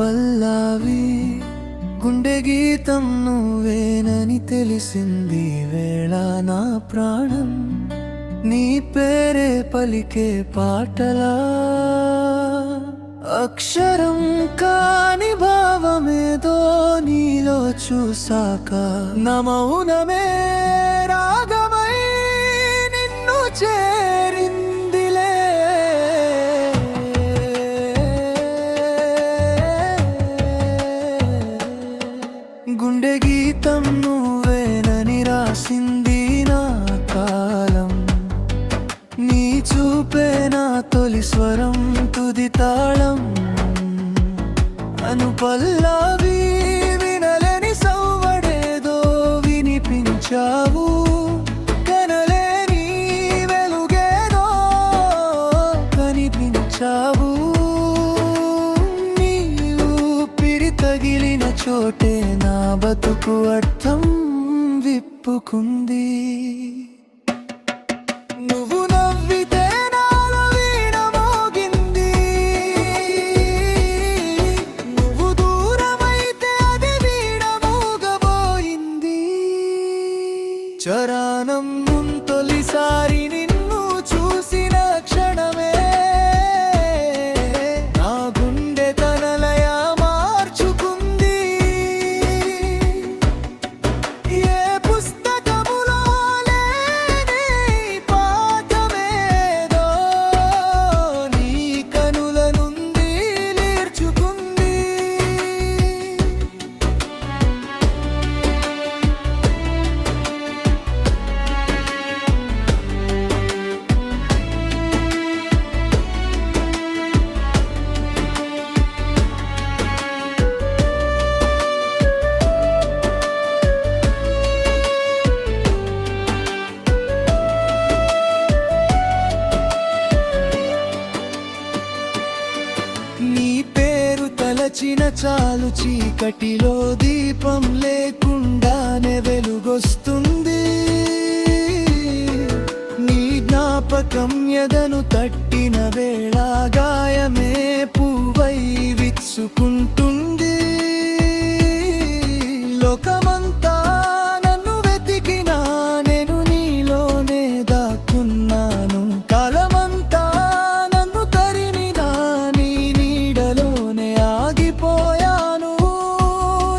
పల్లవి గుండె గీతం నువ్వేనని తెలిసింది వేళ నా ప్రాణం నీ పేరే పలికే పాటలా అక్షరం కాని భావమేదో నీలో చూసాక నా మౌనమే రాగమై నిన్ను చేరిందిలే గుండె గీతం నువ్వేనని రాసింది నా కాలం నీ చూపే నా తొలి స్వరం తుది తాళం అనుపల్లవి వినలేని సవ్వడేదో వినిపించావు కనలేని వెలుగేదో కనిపించావు నీ ఊపిరి తగిలిన చోటే నా బతుకు అర్థం విప్పుకుంది నువ్వు నవ్వితే నాలో వీణ మోగింది నువ్వు దూరమైతే అది వీణ మోగబోయింది చరణం తొలిసారి నిన్ను చూసిన క్షణమే నా గుండె తనలయ మార్చుకుంది ఏ పుస్తకములో లేని పాఠమేదో నీ కనుల నుండి నేర్చుకుంది నీ పేరు తలచిన చాలు చీకటిలో దీపం లేకుండానే వెలుగొస్తుంది నీ జ్ఞాపకం ఎదను తట్టిన వేళ గాయమే పువ్వై విచ్చుకుంటుంది లోకమంతా నన్ను వెతికినా నేను నీలోనే దాక్కున్నాను కాలమంతా నన్ను తరిమినా నీ నీడలోనే ఆగిపోయాను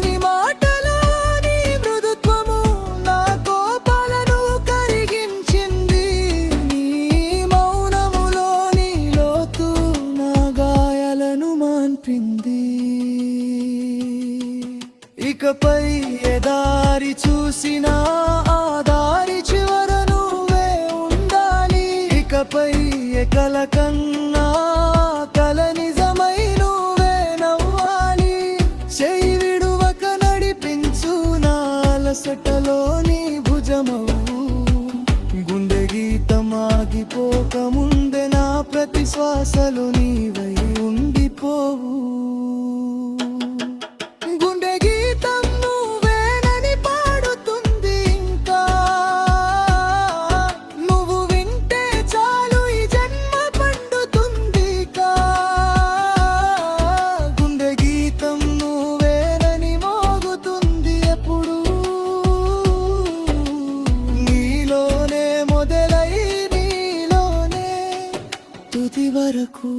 నీ మాటలో నీ మృదుత్వము నా కోపాలను కరిగించింది నీ మౌనములో నీ లోతు నా గాయాలను మాన్పింది ఇకపై ఏ దారి చూసినా ఆ దారి చివర నువ్వే ఉండాలి ఇకపై ఏ కల కన్నా కల నిజమై నువ్వే నవ్వాలి చెయ్యి విడువక నడిపించు నా అలసటలో నీ భుజమవు గుండె గీతం ఆగిపోక ముందే నా ప్రతి శ్వాసలో నీవై ఉండిపోవు గుండె గీతం నువ్వేనని పాడుతుంది ఇంకా నువ్వు వింటే చాలు ఈ జన్మ పండుతుంది గుండె గీతం నువ్వేనని మోగుతుంది ఎప్పుడు నీలోనే మొదలై నీలోనే తుది వరకు